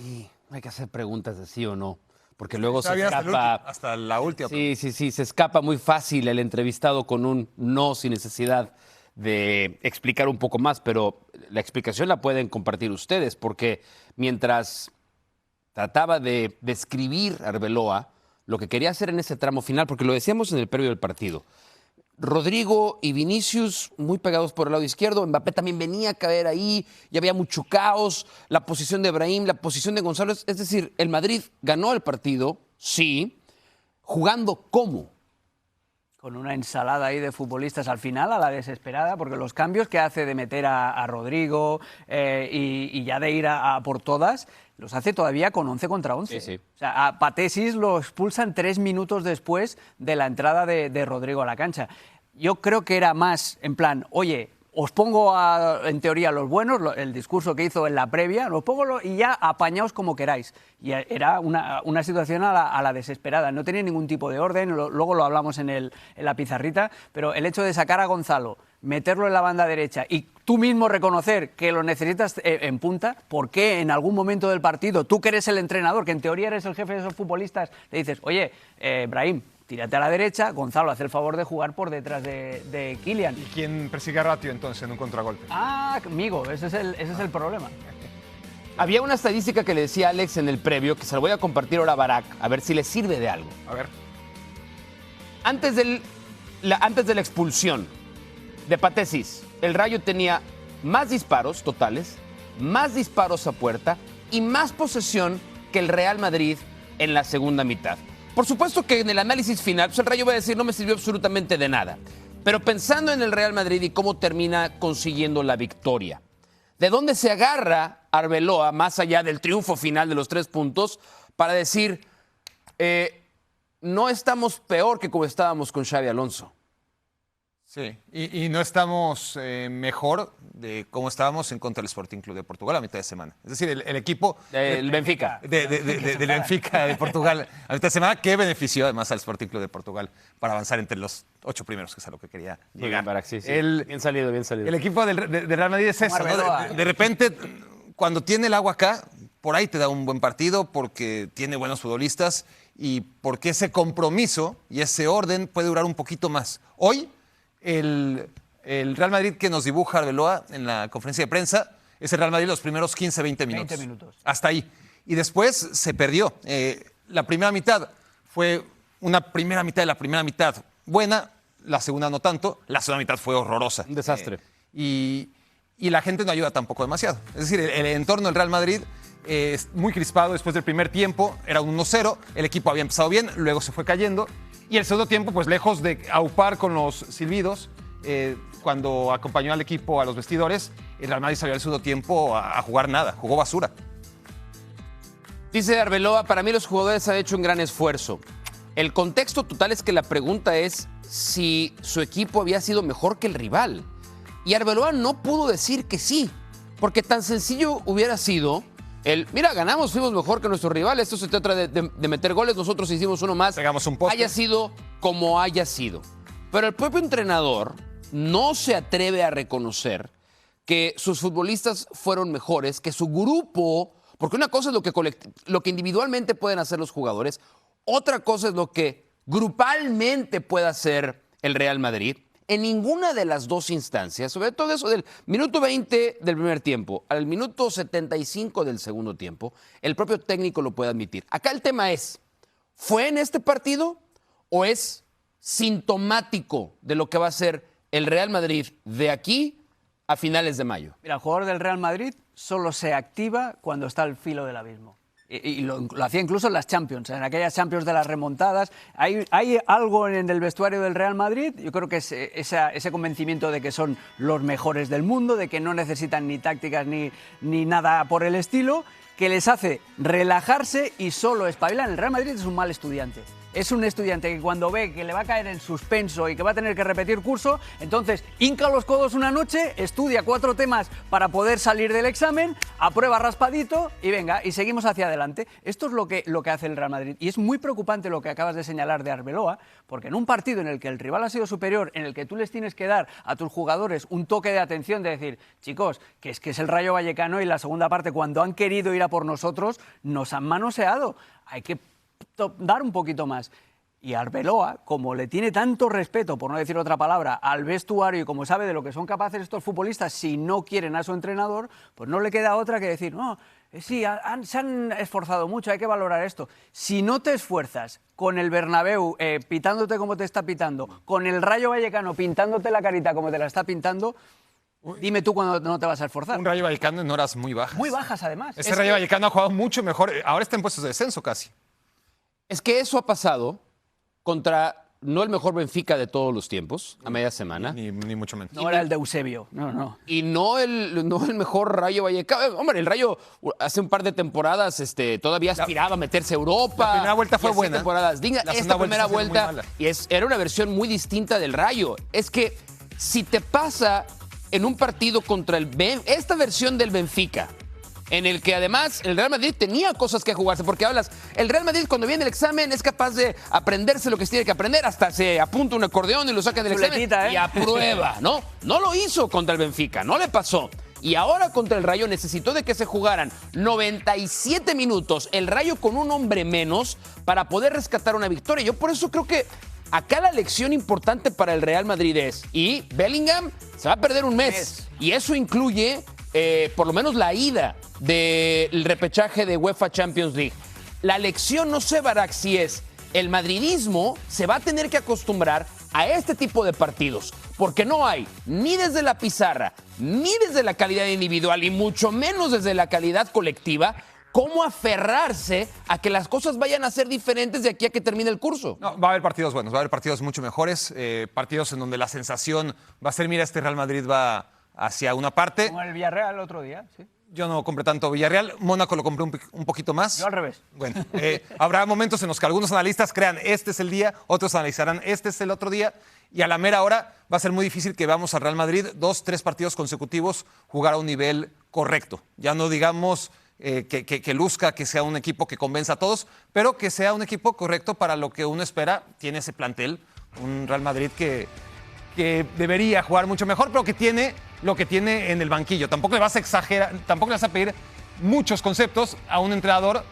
Sí, hay que hacer preguntas de sí o no, porque luego se Está bien escapa. hasta la última. Sí, se escapa muy fácil el entrevistado con un no sin necesidad de explicar un poco más, pero la explicación la pueden compartir ustedes, porque mientras trataba de describir Arbeloa, lo que quería hacer en ese tramo final, porque lo decíamos en el previo del partido, Rodrigo y Vinicius muy pegados por el lado izquierdo, Mbappé también venía a caer ahí, y había mucho caos, la posición de Brahim, la posición de Gonzalo, es decir, el Madrid ganó el partido, sí, jugando ¿cómo? Con una ensalada ahí de futbolistas al final, a la desesperada, porque los cambios que hace de meter a Rodrigo y ya de ir a por todas, los hace todavía con 11 contra 11. Sí, sí. O sea, a Patesis lo expulsan 3 minutos después de la entrada de Rodrigo a la cancha. Yo creo que era más en plan, oye, os pongo en teoría los buenos, el discurso que hizo en la previa, los pongo y ya apañaos como queráis. Y era una situación a la desesperada, no tenía ningún tipo de orden, luego lo hablamos en la pizarrita, pero el hecho de sacar a Gonzalo, meterlo en la banda derecha y tú mismo reconocer que lo necesitas en punta, ¿por qué en algún momento del partido, tú que eres el entrenador, que en teoría eres el jefe de esos futbolistas, le dices, oye, Brahim, tírate a la derecha, Gonzalo hace el favor de jugar por detrás de Kylian. ¿Y quién persigue a Ratio entonces en un contragolpe? Ah, amigo, ese es el problema. Había una estadística que le decía Alex en el previo, que se la voy a compartir ahora a Barak, a ver si le sirve de algo. A ver. Antes de la expulsión de Patesis, el Rayo tenía más disparos totales, más disparos a puerta y más posesión que el Real Madrid en la segunda mitad. Por supuesto que en el análisis final, pues el Rayo va a decir no me sirvió absolutamente de nada. Pero pensando en el Real Madrid y cómo termina consiguiendo la victoria, ¿de dónde se agarra Arbeloa, más allá del triunfo final de los 3 puntos, para decir no estamos peor que como estábamos con Xabi Alonso? Sí, y no estamos mejor de cómo estábamos en contra del Sporting Club de Portugal a mitad de semana. Es decir, el equipo... El Benfica. Del Benfica de Portugal a mitad de semana, que benefició además al Sporting Club de Portugal para avanzar entre los 8 primeros, que es a lo que quería Muy llegar. bien, Barak, sí. Bien salido. El equipo del Real Madrid es eso, Arbeloa. ¿no? De repente, cuando tiene el agua acá, por ahí te da un buen partido porque tiene buenos futbolistas y porque ese compromiso y ese orden puede durar un poquito más. Hoy, el Real Madrid que nos dibuja Arbeloa en la conferencia de prensa es el Real Madrid los primeros 15, 20 minutos. 20 minutos. Hasta ahí. Y después se perdió. La primera mitad fue una primera mitad de la primera mitad buena, la segunda no tanto, la segunda mitad fue horrorosa. Un desastre. Y la gente no ayuda tampoco demasiado. Es decir, el entorno del Real Madrid es muy crispado después del primer tiempo, era un 1-0, el equipo había empezado bien, luego se fue cayendo. Y el segundo tiempo, pues lejos de aupar con los silbidos, cuando acompañó al equipo a los vestidores, el Real Madrid salió al segundo tiempo a jugar nada, jugó basura. Dice Arbeloa, para mí los jugadores han hecho un gran esfuerzo. El contexto total es que la pregunta es si su equipo había sido mejor que el rival. Y Arbeloa no pudo decir que sí, porque tan sencillo hubiera sido mira, ganamos, fuimos mejor que nuestro rival, esto se trata de meter goles, nosotros hicimos uno más, pegamos un poste. haya sido como haya sido. Pero el propio entrenador no se atreve a reconocer que sus futbolistas fueron mejores, que su grupo, porque una cosa es lo que individualmente pueden hacer los jugadores, otra cosa es lo que grupalmente puede hacer el Real Madrid. En ninguna de las dos instancias, sobre todo eso del minuto 20 del primer tiempo al minuto 75 del segundo tiempo, el propio técnico lo puede admitir. Acá el tema es, ¿fue en este partido o es sintomático de lo que va a ser el Real Madrid de aquí a finales de mayo? Mira, el jugador del Real Madrid solo se activa cuando está al filo del abismo. Y lo hacía incluso en las Champions, en aquellas Champions de las remontadas. Hay algo en el vestuario del Real Madrid, yo creo que es ese convencimiento de que son los mejores del mundo, de que no necesitan ni tácticas ni nada por el estilo, que les hace relajarse y solo espabilan. El Real Madrid es un mal estudiante. es un estudiante que cuando ve que le va a caer en suspenso y que va a tener que repetir curso, entonces hinca los codos una noche, estudia 4 temas para poder salir del examen, aprueba raspadito y venga, y seguimos hacia adelante. Esto es lo que hace el Real Madrid. Y es muy preocupante lo que acabas de señalar de Arbeloa, porque en un partido en el que el rival ha sido superior, en el que tú les tienes que dar a tus jugadores un toque de atención, de decir, chicos, que es el Rayo Vallecano y la segunda parte, cuando han querido ir a por nosotros, nos han manoseado. Hay que dar un poquito más. Y Arbeloa, como le tiene tanto respeto, por no decir otra palabra, al vestuario y como sabe de lo que son capaces estos futbolistas si no quieren a su entrenador, pues no le queda otra que decir, no, sí, se han esforzado mucho, hay que valorar esto. Si no te esfuerzas con el Bernabéu pitándote como te está pitando, con el Rayo Vallecano pintándote la carita como te la está pintando, dime tú cuándo no te vas a esforzar. Un Rayo Vallecano en horas muy bajas. Muy bajas, además. Ese Rayo Vallecano ha jugado mucho mejor. Ahora está en puestos de descenso casi. Es que eso ha pasado contra no el mejor Benfica de todos los tiempos, a media semana. Ni mucho menos. No era el de Eusebio, no. Y no el mejor Rayo Vallecano. Hombre, el Rayo hace un par de temporadas todavía aspiraba a meterse a Europa. La primera vuelta fue buena. Temporadas dignas. Esta primera vuelta era una versión muy distinta del Rayo. Es que si te pasa en un partido contra esta versión del Benfica, en el que además el Real Madrid tenía cosas que jugarse, porque hablas, el Real Madrid cuando viene el examen es capaz de aprenderse lo que se tiene que aprender, hasta se apunta un acordeón y lo saca del examen y aprueba, ¿no? No lo hizo contra el Benfica, no le pasó. Y ahora contra el Rayo necesitó de que se jugaran 97 minutos, el Rayo con un hombre menos, para poder rescatar una victoria. Yo por eso creo que acá la lección importante para el Real Madrid es, y Bellingham se va a perder un mes. Y eso incluye por lo menos la ida del repechaje de UEFA Champions League. La lección, no sé, Barak, si es el madridismo se va a tener que acostumbrar a este tipo de partidos, porque no hay ni desde la pizarra, ni desde la calidad individual, y mucho menos desde la calidad colectiva, cómo aferrarse a que las cosas vayan a ser diferentes de aquí a que termine el curso. No, va a haber partidos buenos, va a haber partidos mucho mejores, partidos en donde la sensación va a ser, mira, este Real Madrid va hacia una parte. Como el Villarreal el otro día, sí. Yo no compré tanto Villarreal, Mónaco lo compré un poquito más. Yo al revés. Bueno, habrá momentos en los que algunos analistas crean este es el día, otros analizarán este es el otro día, y a la mera hora va a ser muy difícil que veamos al Real Madrid 2-3 partidos consecutivos jugar a un nivel correcto. Ya no digamos que luzca, que sea un equipo que convenza a todos, pero que sea un equipo correcto para lo que uno espera. Tiene ese plantel, un Real Madrid que debería jugar mucho mejor, pero que tiene lo que tiene en el banquillo. Tampoco le vas a exagerar, tampoco le vas a pedir muchos conceptos a un entrenador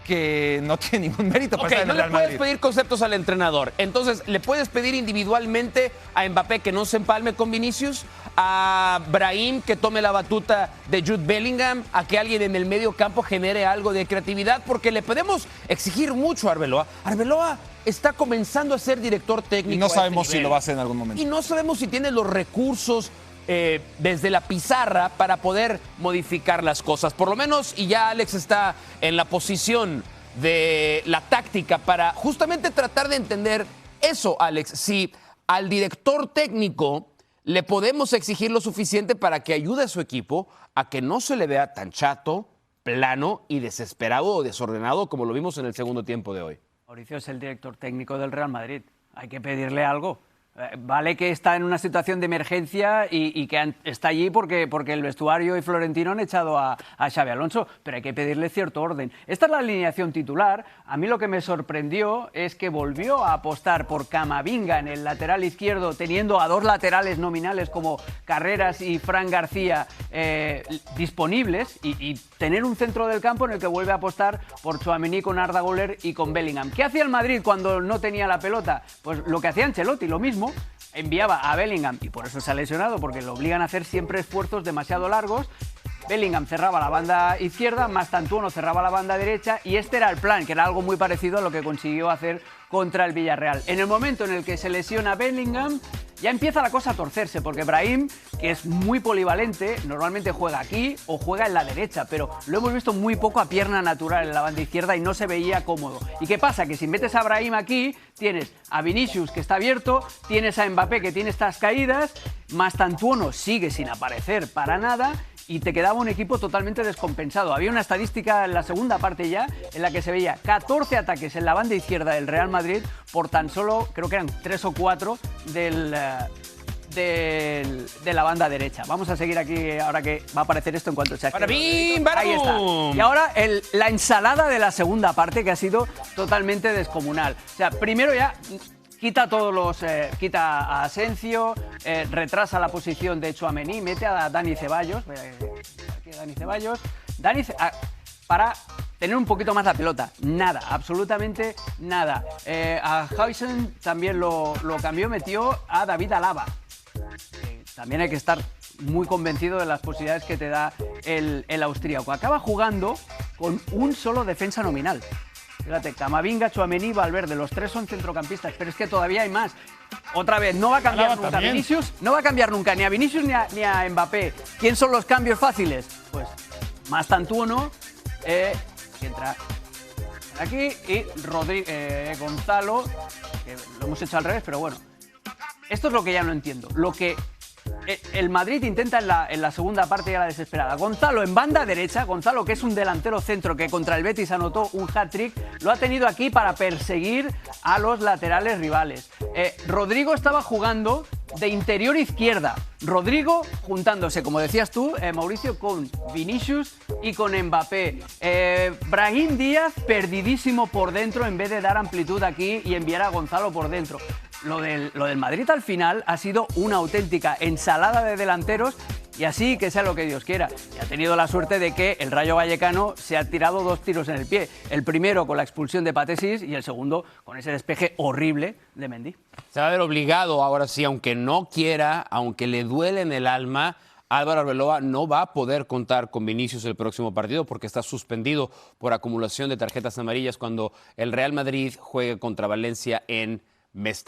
que no tiene ningún mérito para estar en el Real Madrid. No le puedes pedir conceptos al entrenador. Entonces, ¿le puedes pedir individualmente a Mbappé que no se empalme con Vinicius? ¿A Brahim que tome la batuta de Jude Bellingham? ¿A que alguien en el medio campo genere algo de creatividad? Porque le podemos exigir mucho a Arbeloa. Arbeloa está comenzando a ser director técnico. Y no sabemos si lo va a hacer en algún momento. Y no sabemos si tiene los recursos desde la pizarra para poder modificar las cosas. Por lo menos, y ya Alex está en la posición de la táctica para justamente tratar de entender eso, Alex. Si al director técnico le podemos exigir lo suficiente para que ayude a su equipo a que no se le vea tan chato, plano y desesperado o desordenado como lo vimos en el segundo tiempo de hoy. Mauricio es el director técnico del Real Madrid. Hay que pedirle algo. Vale que está en una situación de emergencia y que está allí porque el vestuario y Florentino han echado a Xabi Alonso, pero hay que pedirle cierto orden. Esta es la alineación titular. A mí lo que me sorprendió es que volvió a apostar por Camavinga en el lateral izquierdo, teniendo a 2 laterales nominales como Carreras y Fran García disponibles, y tener un centro del campo en el que vuelve a apostar por Tchouaméni con Arda Güler y con Bellingham. ¿Qué hacía el Madrid cuando no tenía la pelota? Pues lo que hacía Ancelotti, lo mismo. Enviaba a Bellingham, y por eso se ha lesionado, porque lo obligan a hacer siempre esfuerzos demasiado largos. Bellingham cerraba la banda izquierda, Mastantuono cerraba la banda derecha, y este era el plan, que era algo muy parecido a lo que consiguió hacer contra el Villarreal. En el momento en el que se lesiona Bellingham, ya empieza la cosa a torcerse, porque Brahim, que es muy polivalente, normalmente juega aquí o juega en la derecha, pero lo hemos visto muy poco a pierna natural en la banda izquierda y no se veía cómodo. ¿Y qué pasa? Que si metes a Brahim aquí, tienes a Vinicius, que está abierto, tienes a Mbappé, que tiene estas caídas, Mastantuono sigue sin aparecer para nada, y te quedaba un equipo totalmente descompensado. Había una estadística en la segunda parte ya en la que se veía 14 ataques en la banda izquierda del Real Madrid por tan solo, creo que eran 3 o 4 de la banda derecha. Vamos a seguir aquí ahora que va a aparecer esto en cuanto se active. ¡Barabim, Ahí está. barabum! Y ahora la ensalada de la segunda parte, que ha sido totalmente descomunal. O sea, primero ya quita quita a Asensio, retrasa la posición de Tchouaméni, mete a Dani Ceballos. Aquí Dani Ceballos. Para tener un poquito más la pelota. Nada, absolutamente nada. A Huijsen también lo cambió, metió a David Alaba. También hay que estar muy convencido de las posibilidades que te da el austríaco. Acaba jugando con un solo defensa nominal. Fíjate, Camavinga, Tchouaméni, Valverde, los tres son centrocampistas, pero es que todavía hay más. Otra vez, no va a cambiar nunca también. Vinicius, no va a cambiar nunca ni a Vinicius ni a Mbappé. ¿Quién son los cambios fáciles? Pues Mastantuono, que entra aquí, y Gonzalo, que lo hemos hecho al revés, pero bueno. Esto es lo que ya no entiendo. Lo que el Madrid intenta en la segunda parte ya la desesperada. Gonzalo en banda derecha, Gonzalo, que es un delantero centro que contra el Betis anotó un hat-trick, lo ha tenido aquí para perseguir a los laterales rivales. Rodrigo estaba jugando de interior izquierda. Rodrigo juntándose, como decías tú, Mauricio, con Vinicius y con Mbappé. Brahim Díaz perdidísimo por dentro en vez de dar amplitud aquí y enviar a Gonzalo por dentro. Lo del Madrid al final ha sido una auténtica ensalada de delanteros y así que sea lo que Dios quiera. Y ha tenido la suerte de que el Rayo Vallecano se ha tirado 2 tiros en el pie. El primero con la expulsión de Patesis y el segundo con ese despeje horrible de Mendy. Se va a ver obligado ahora sí, aunque no quiera, aunque le duele en el alma, Álvaro Arbeloa no va a poder contar con Vinicius el próximo partido porque está suspendido por acumulación de tarjetas amarillas cuando el Real Madrid juegue contra Valencia en Mestalla.